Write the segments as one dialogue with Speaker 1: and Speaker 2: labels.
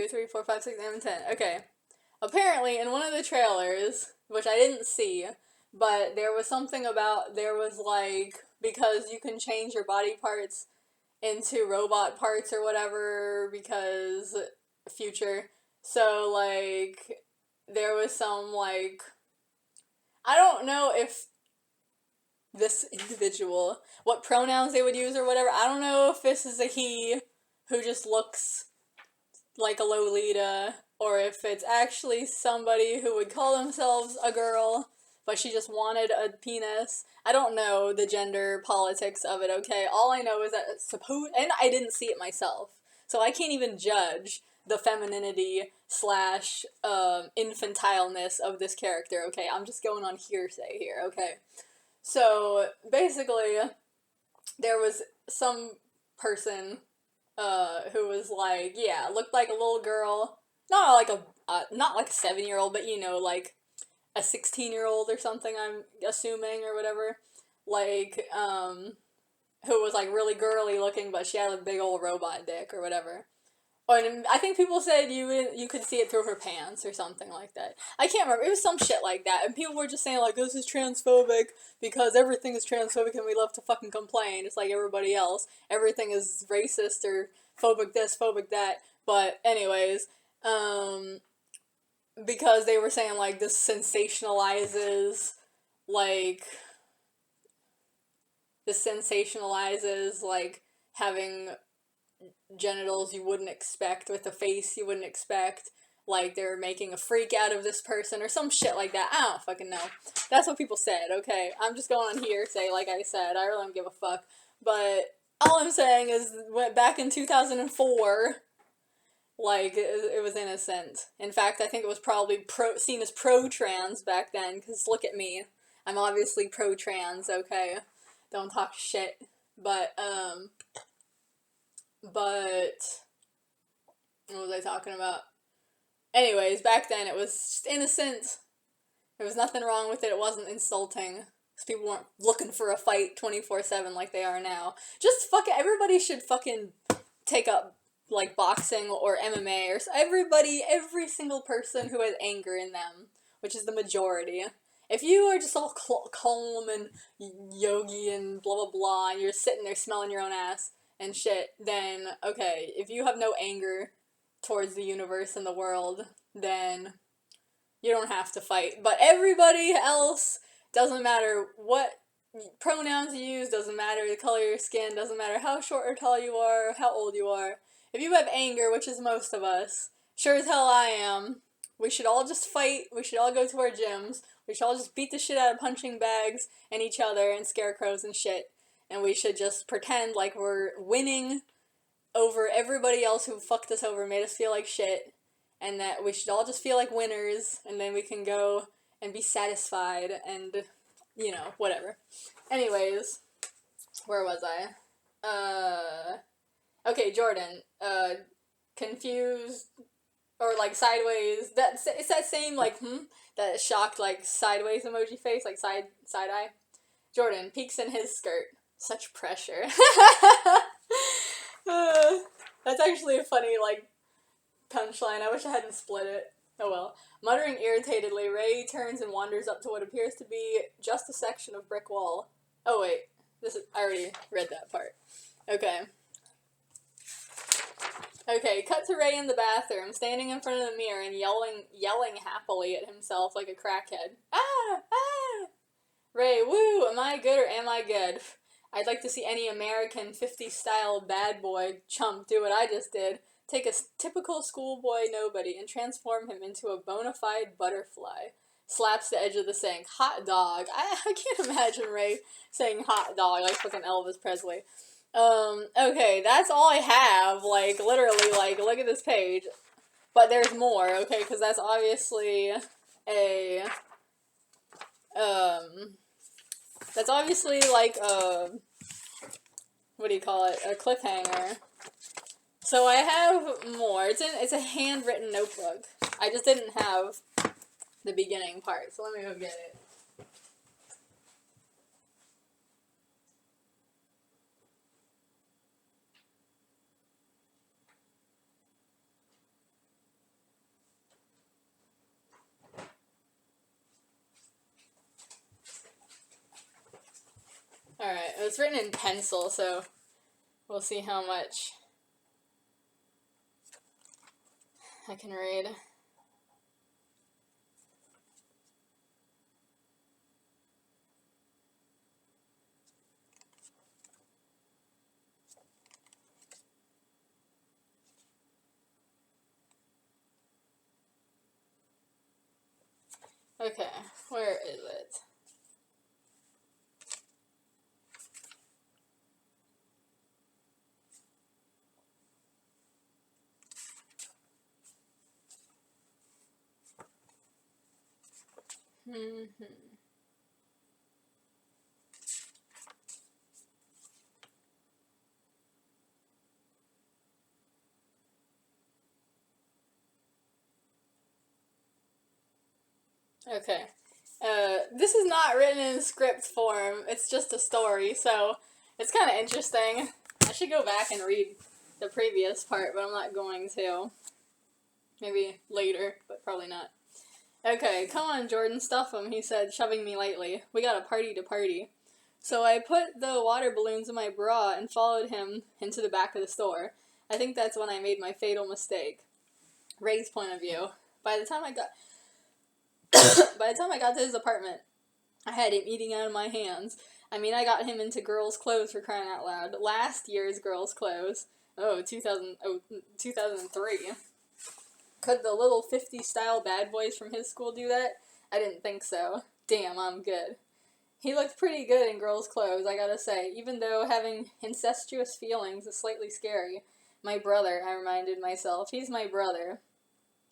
Speaker 1: 2, 3, 4, 5, 6, 7, 10. Okay. Apparently, in one of the trailers, which I didn't see, but there was something about, there was like, because you can change your body parts into robot parts or whatever, because future. So, like, there was some, like, I don't know if this individual, what pronouns they would use or whatever. I don't know if this is a he who just looks like a Lolita, or if it's actually somebody who would call themselves a girl, but she just wanted a penis. I don't know the gender politics of it, okay? All I know is that it's and I didn't see it myself, so I can't even judge the femininity slash infantileness of this character, okay? I'm just going on hearsay here, okay? So, basically, there was some person who was like, yeah, looked like a little girl, not like a 7-year-old, but you know, like a 16-year-old or something, I'm assuming, or whatever, like, who was like really girly looking, but she had a big old robot dick or whatever. Oh, and I think people said you could see it through her pants or something like that. I can't remember. It was some shit like that, and people were just saying like, this is transphobic because everything is transphobic and we love to fucking complain. It's like everybody else. Everything is racist or phobic this, phobic that. But anyways, because they were saying like this sensationalizes like like having genitals you wouldn't expect with a face you wouldn't expect, like they're making a freak out of this person or some shit like that. I don't fucking know. That's what people said, okay? I'm just going on hearsay, like I said. I really don't give a fuck. But all I'm saying is, back in 2004, like, it was innocent. In fact, I think it was probably seen as pro-trans back then, because look at me. I'm obviously pro-trans, okay? Don't talk shit. But, what was I talking about? Anyways, back then it was just innocent. There was nothing wrong with it. It wasn't insulting. Because people weren't looking for a fight 24/7 like they are now. Just fucking, everybody should fucking take up, like, boxing or MMA or every single person who has anger in them, which is the majority. If you are just all calm and yogi and blah blah blah, and you're sitting there smelling your own ass and shit, then, okay, if you have no anger towards the universe and the world, then you don't have to fight. But everybody else, doesn't matter what pronouns you use, doesn't matter the color of your skin, doesn't matter how short or tall you are, or how old you are. If you have anger, which is most of us, sure as hell I am, we should all just fight, we should all go to our gyms, we should all just beat the shit out of punching bags and each other and scarecrows and shit, and we should just pretend like we're winning over everybody else who fucked us over, made us feel like shit, and that we should all just feel like winners, and then we can go and be satisfied, and, you know, whatever. Anyways, where was I? Okay, Jordan, confused, or, like, sideways, it's that same, like, that shocked, like, sideways emoji face, like, side eye. Jordan peeks in his skirt. Such pressure. That's actually a funny, like, punchline. I wish I hadn't split it. Oh well. Muttering irritatedly, Ray turns and wanders up to what appears to be just a section of brick wall. Oh wait, I already read that part. Okay. Okay, cut to Ray in the bathroom, standing in front of the mirror and yelling happily at himself like a crackhead. Ah! Ah! Ray, woo! Am I good or am I good? I'd like to see any American 50s style bad boy chump do what I just did. Take a typical schoolboy nobody and transform him into a bona fide butterfly. Slaps the edge of the sink. Hot dog. I can't imagine Ray saying hot dog like fucking Elvis Presley. Okay, that's all I have. Like, literally, like, look at this page. But there's more, okay, because that's obviously a, that's obviously, like, what do you call it? A cliffhanger. So I have more. It's a handwritten notebook. I just didn't have the beginning part, so let me go get it. it's written in pencil, so we'll see how much I can read. Okay, where is it? Okay. This is not written in script form, it's just a story, so it's kind of interesting. I should go back and read the previous part, but I'm not going to. Maybe later, but probably not. Okay, come on, Jordan, stuff him, he said, shoving me lightly. We got a party to party. So I put the water balloons in my bra and followed him into the back of the store. I think that's when I made my fatal mistake. Ray's point of view. By the time I got to his apartment, I had him eating out of my hands. I mean, I got him into girls' clothes for crying out loud. Last year's girls' clothes. 2003. Could the little 50s style bad boys from his school do that? I didn't think so. Damn, I'm good. He looked pretty good in girls' clothes, I gotta say, even though having incestuous feelings is slightly scary. My brother, I reminded myself. He's my brother.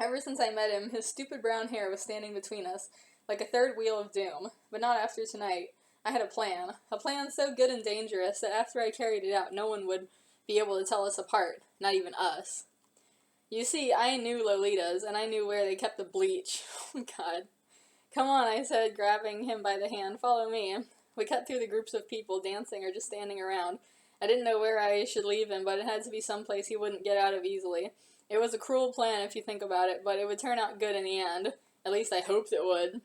Speaker 1: Ever since I met him, his stupid brown hair was standing between us, like a third wheel of doom. But not after tonight. I had a plan. A plan so good and dangerous that after I carried it out, no one would be able to tell us apart. Not even us. You see, I knew Lolitas, and I knew where they kept the bleach. Oh, God. Come on, I said, grabbing him by the hand. Follow me. We cut through the groups of people, dancing or just standing around. I didn't know where I should leave him, but it had to be someplace he wouldn't get out of easily. It was a cruel plan if you think about it, but it would turn out good in the end. At least I hoped it would.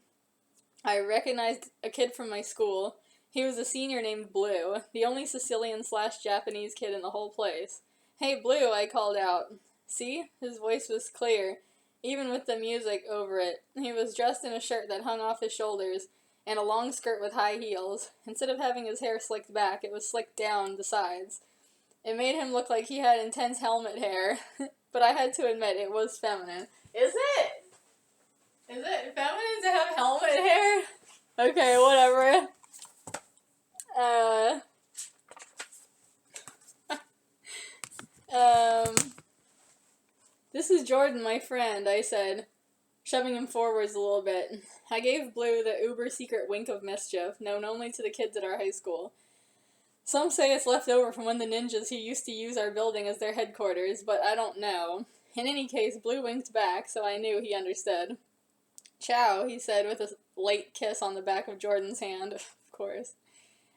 Speaker 1: I recognized a kid from my school. He was a senior named Blue, the only Sicilian/Japanese kid in the whole place. Hey, Blue, I called out. See? His voice was clear, even with the music over it. He was dressed in a shirt that hung off his shoulders, and a long skirt with high heels. Instead of having his hair slicked back, it was slicked down the sides. It made him look like he had intense helmet hair, but I had to admit it was feminine. Is it? Is it feminine to have helmet hair? Okay, whatever. This is Jordan, my friend, I said, shoving him forwards a little bit. I gave Blue the uber-secret wink of mischief, known only to the kids at our high school. Some say it's left over from when the ninjas who used to use our building as their headquarters, but I don't know. In any case, Blue winked back, so I knew he understood. Ciao, he said with a light kiss on the back of Jordan's hand. Of course.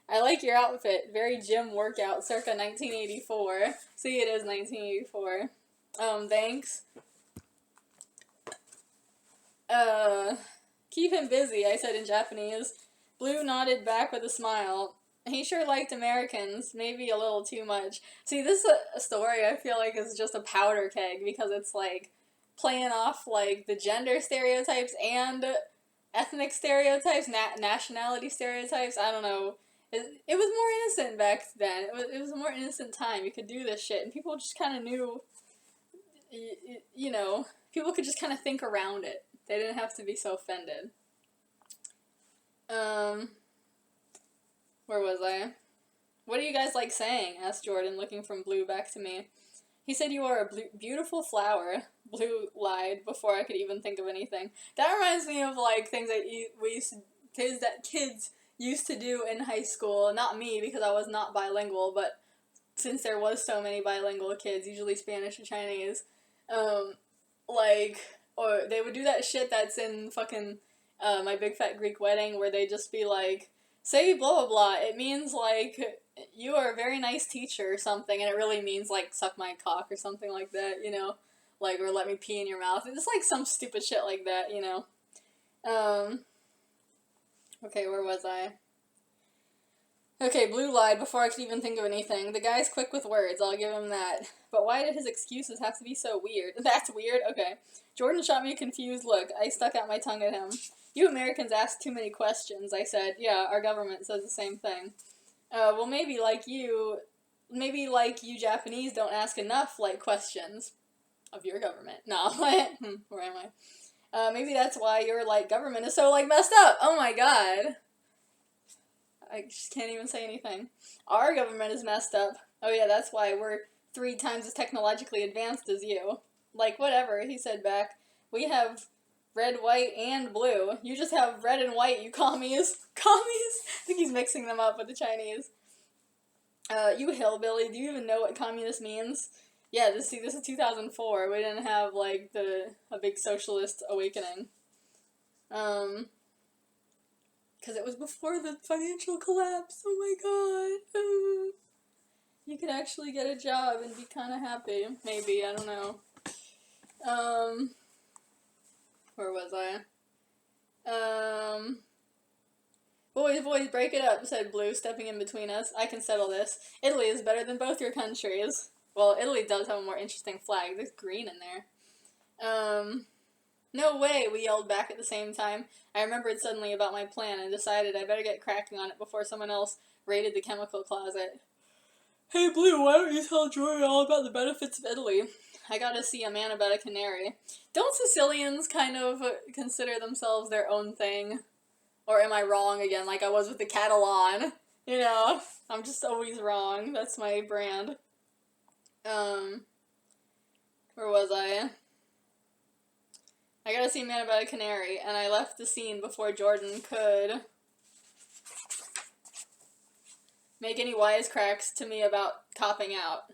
Speaker 1: I like your outfit. Very gym workout, circa 1984. See, it is 1984. Thanks. Keep him busy, I said in Japanese. Blue nodded back with a smile. He sure liked Americans, maybe a little too much. See, this is a story I feel like is just a powder keg, because it's, like, playing off, like, the gender stereotypes and ethnic stereotypes, nationality stereotypes, I don't know. It was more innocent back then. It was a more innocent time. You could do this shit, and people just kind of knew, you know, people could just kind of think around it. They didn't have to be so offended. Where was I? What do you guys like saying? Asked Jordan, looking from Blue back to me. He said you are a beautiful flower. Blue lied before I could even think of anything. That reminds me of, like, things that kids used to do in high school. Not me, because I was not bilingual, but since there was so many bilingual kids, usually Spanish and Chinese, or they would do that shit that's in fucking, My Big Fat Greek Wedding, where they just be like, say blah blah blah, it means, like, you are a very nice teacher or something, and it really means, like, suck my cock or something like that, you know? Like, or let me pee in your mouth. It's like some stupid shit like that, you know? Okay, where was I? Okay, Blue lied before I could even think of anything. The guy's quick with words, I'll give him that. But why did his excuses have to be so weird? That's weird? Okay. Jordan shot me a confused look. I stuck out my tongue at him. You Americans ask too many questions, I said. Yeah, our government says the same thing. Well, maybe like you Japanese don't ask enough, like, questions of your government. No, where am I? Maybe that's why your, like, government is so, like, messed up. Oh my god. I just can't even say anything. Our government is messed up. Oh yeah, that's why we're 3 times as technologically advanced as you. Like, whatever, he said back. We have red, white, and blue. You just have red and white, you commies. Commies? I think he's mixing them up with the Chinese. You hillbilly, do you even know what communist means? Yeah, this is 2004. We didn't have, like, a big socialist awakening. Because it was before the financial collapse. Oh my god. You could actually get a job and be kind of happy. Maybe, I don't know. Where was I? Boys, break it up, said Blue, stepping in between us. I can settle this. Italy is better than both your countries. Well, Italy does have a more interesting flag. There's green in there. No way, we yelled back at the same time. I remembered suddenly about my plan and decided I better get cracking on it before someone else raided the chemical closet. Hey Blue, why don't you tell Jory all about the benefits of Italy? I gotta see a man about a canary. Don't Sicilians kind of consider themselves their own thing? Or am I wrong again, like I was with the Catalan? You know, I'm just always wrong. That's my brand. Where was I? I gotta see a man about a canary, and I left the scene before Jordan could make any wisecracks to me about copping out.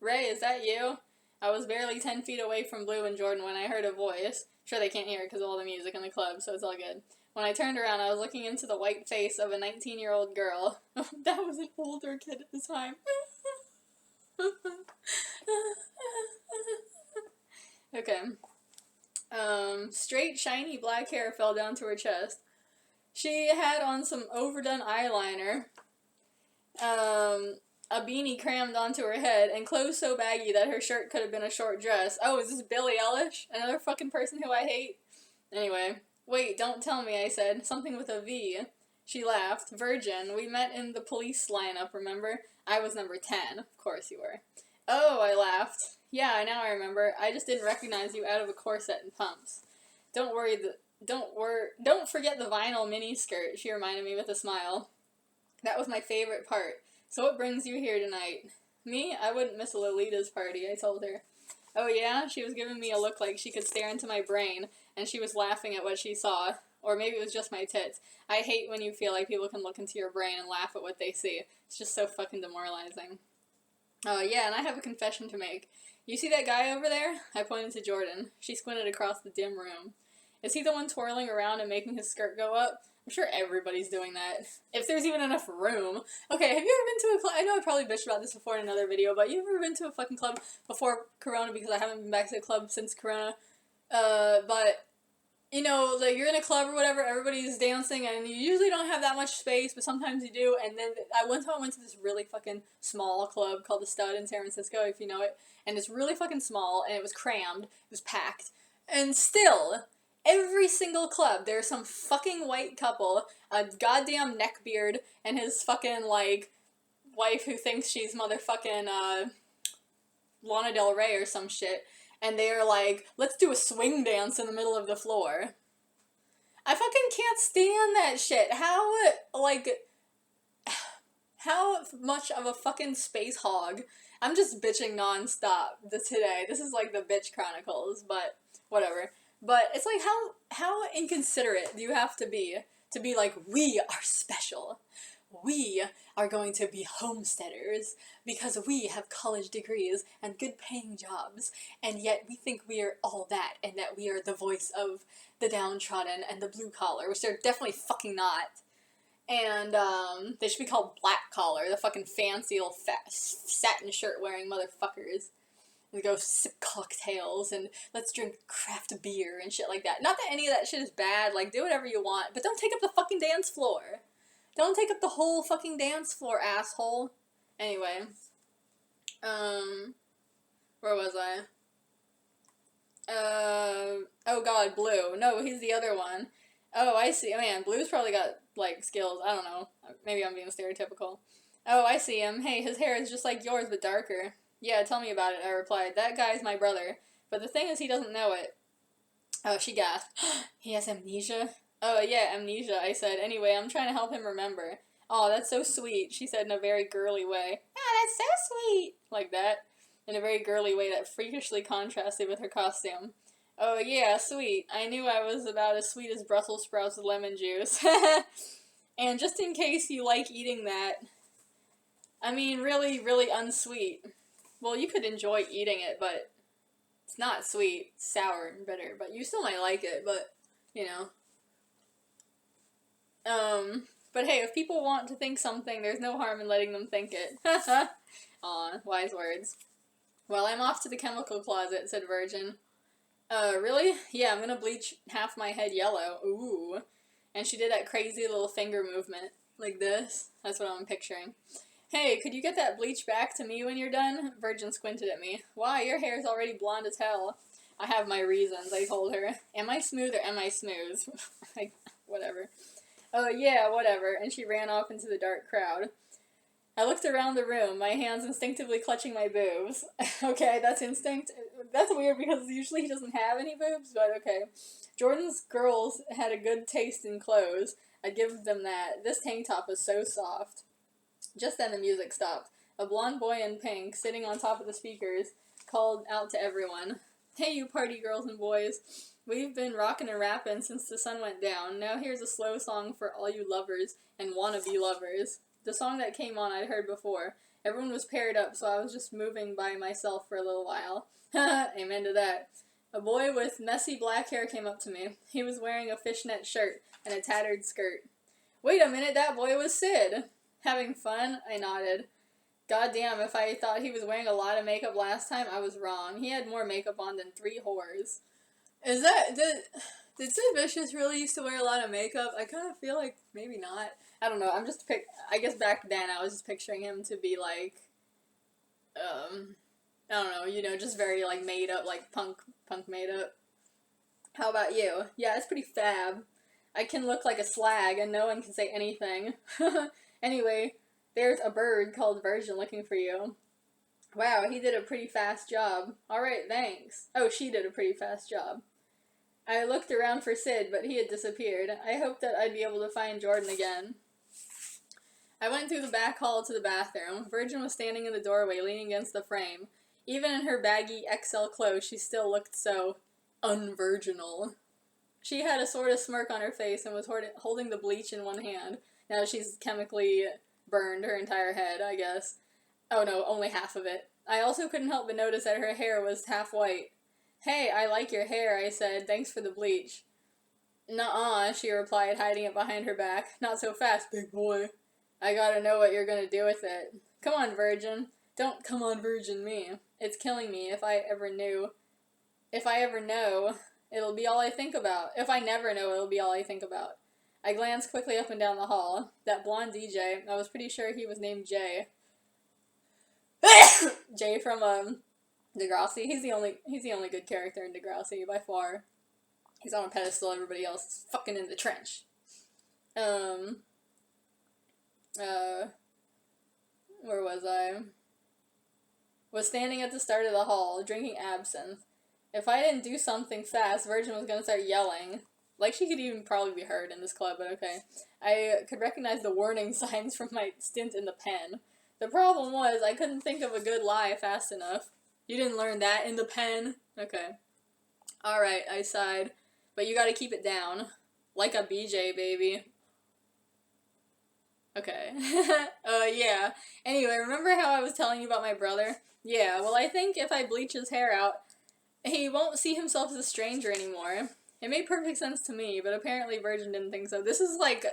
Speaker 1: Ray, is that you? I was barely 10 feet away from Blue and Jordan when I heard a voice. Sure, they can't hear it because of all the music in the club, so it's all good. When I turned around, I was looking into the white face of a 19-year-old girl. That was an older kid at the time. Okay. Straight, shiny black hair fell down to her chest. She had on some overdone eyeliner, a beanie crammed onto her head, and clothes so baggy that her shirt could have been a short dress. Oh, is this Billie Eilish? Another fucking person who I hate? Anyway. Wait, don't tell me, I said. Something with a V. She laughed. Virgin. We met in the police lineup, remember? I was number 10. Of course you were. Oh, I laughed. Yeah, now I remember. I just didn't recognize you out of a corset and pumps. Don't forget the vinyl miniskirt, she reminded me with a smile. That was my favorite part. So what brings you here tonight? Me? I wouldn't miss a Lolita's party, I told her. Oh yeah? She was giving me a look like she could stare into my brain, and she was laughing at what she saw. Or maybe it was just my tits. I hate when you feel like people can look into your brain and laugh at what they see. It's just so fucking demoralizing. Oh yeah, and I have a confession to make. You see that guy over there? I pointed to Jordan. She squinted across the dim room. Is he the one twirling around and making his skirt go up? I'm sure everybody's doing that. If there's even enough room. Okay, have you ever been to a club? I know I probably bitched about this before in another video, but you ever been to a fucking club before Corona? Because I haven't been back to the club since Corona. But, you know, like, you're in a club or whatever, everybody's dancing, and you usually don't have that much space, but sometimes you do, and then one time I went to this really fucking small club called The Stud in San Francisco, if you know it, and it's really fucking small, and it was crammed, it was packed, and still, every single club, there's some fucking white couple, a goddamn neckbeard, and his fucking, like, wife who thinks she's motherfucking, Lana Del Rey or some shit, and they're like, let's do a swing dance in the middle of the floor. I fucking can't stand that shit. How much of a fucking space hog? I'm just bitching nonstop today. This is like the bitch chronicles, but whatever. But it's like, how inconsiderate do you have to be like, we are special. We are going to be homesteaders because we have college degrees and good paying jobs, and yet we think we are all that, and that we are the voice of the downtrodden and the blue collar, which they're definitely fucking not. And they should be called black collar, the fucking fancy old satin shirt wearing motherfuckers. We go sip cocktails and let's drink craft beer and shit like that. Not that any of that shit is bad, like, do whatever you want, but don't take up the fucking dance floor. Don't take up the whole fucking dance floor, asshole. Anyway. Where was I? Oh god, Blue. No, he's the other one. Oh, I see. Oh, man, Blue's probably got, like, skills. I don't know. Maybe I'm being stereotypical. Oh, I see him. Hey, his hair is just like yours, but darker. Yeah, tell me about it, I replied. That guy's my brother. But the thing is, he doesn't know it. Oh, she gasped. He has amnesia? Oh, yeah, amnesia, I said. Anyway, I'm trying to help him remember. Oh, that's so sweet, she said in a very girly way. Ah, that's so sweet! Like that. In a very girly way that freakishly contrasted with her costume. Oh, yeah, sweet. I knew I was about as sweet as Brussels sprouts with lemon juice. And just in case you like eating that, I mean, really, really unsweet. Well, you could enjoy eating it, but it's not sweet. It's sour and bitter, but you still might like it, but, you know. But hey, if people want to think something, there's no harm in letting them think it. Aw, wise words. Well, I'm off to the chemical closet, said Virgin. Really? Yeah, I'm gonna bleach half my head yellow. Ooh. And she did that crazy little finger movement. Like this. That's what I'm picturing. Hey, could you get that bleach back to me when you're done? Virgin squinted at me. Why? Your hair's already blonde as hell. I have my reasons, I told her. Am I smooth or am I smooth? Like, whatever. Oh, yeah, whatever. And she ran off into the dark crowd. I looked around the room, my hands instinctively clutching my boobs. Okay, that's instinct. That's weird because usually he doesn't have any boobs, but okay. Jordan's girls had a good taste in clothes. I'd give them that. This tank top was so soft. Just then the music stopped. A blonde boy in pink, sitting on top of the speakers, called out to everyone. Hey, you party girls and boys. We've been rockin' and rappin' since the sun went down. Now here's a slow song for all you lovers and wannabe lovers. The song that came on I'd heard before. Everyone was paired up, so I was just moving by myself for a little while. Amen to that. A boy with messy black hair came up to me. He was wearing a fishnet shirt and a tattered skirt. Wait a minute, that boy was Sid. Having fun? I nodded. Goddamn, if I thought he was wearing a lot of makeup last time, I was wrong. He had more makeup on than 3 whores. Did Sid Vicious really used to wear a lot of makeup? I kind of feel like maybe not. I don't know, I guess back then I was just picturing him to be like, I don't know, you know, just very like made up, like punk made up. How about you? Yeah, it's pretty fab. I can look like a slag and no one can say anything. Anyway, there's a bird called Virgin looking for you. Wow, he did a pretty fast job. Alright, thanks. Oh, she did a pretty fast job. I looked around for Sid, but he had disappeared. I hoped that I'd be able to find Jordan again. I went through the back hall to the bathroom. Virgin was standing in the doorway, leaning against the frame. Even in her baggy XL clothes, she still looked so unvirginal. She had a sort of smirk on her face and was holding the bleach in one hand. Now she's chemically burned her entire head, I guess. Oh no, only half of it. I also couldn't help but notice that her hair was half white. Hey, I like your hair, I said. Thanks for the bleach. Nuh-uh, she replied, hiding it behind her back. Not so fast, big boy. I gotta know what you're gonna do with it. Come on, Virgin. Don't come on, Virgin me. It's killing me. If I ever know, it'll be all I think about. If I never know, it'll be all I think about. I glanced quickly up and down the hall. That blonde DJ, I was pretty sure he was named Jay. Jay from, Degrassi. He's the only good character in Degrassi, by far. He's on a pedestal, everybody else is fucking in the trench. Where was I? Was standing at the start of the hall, drinking absinthe. If I didn't do something fast, Virgin was gonna start yelling. Like, she could even probably be heard in this club, but okay. I could recognize the warning signs from my stint in the pen. The problem was, I couldn't think of a good lie fast enough. You didn't learn that in the pen? Okay. Alright, I sighed. But you gotta keep it down. Like a BJ, baby. Okay. Yeah. Anyway, remember how I was telling you about my brother? Yeah, well, I think if I bleach his hair out, he won't see himself as a stranger anymore. It made perfect sense to me, but apparently Virgin didn't think so. This is, like,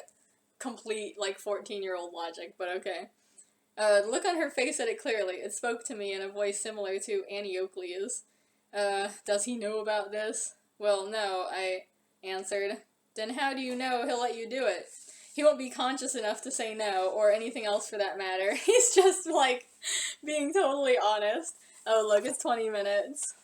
Speaker 1: complete, like, 14-year-old logic, but okay. The look on her face said it clearly. It spoke to me in a voice similar to Annie Oakley's. Does he know about this? Well, no, I answered. Then how do you know he'll let you do it? he won't be conscious enough to say no, or anything else for that matter. He's just, like, being totally honest. Oh, look, it's 20 minutes.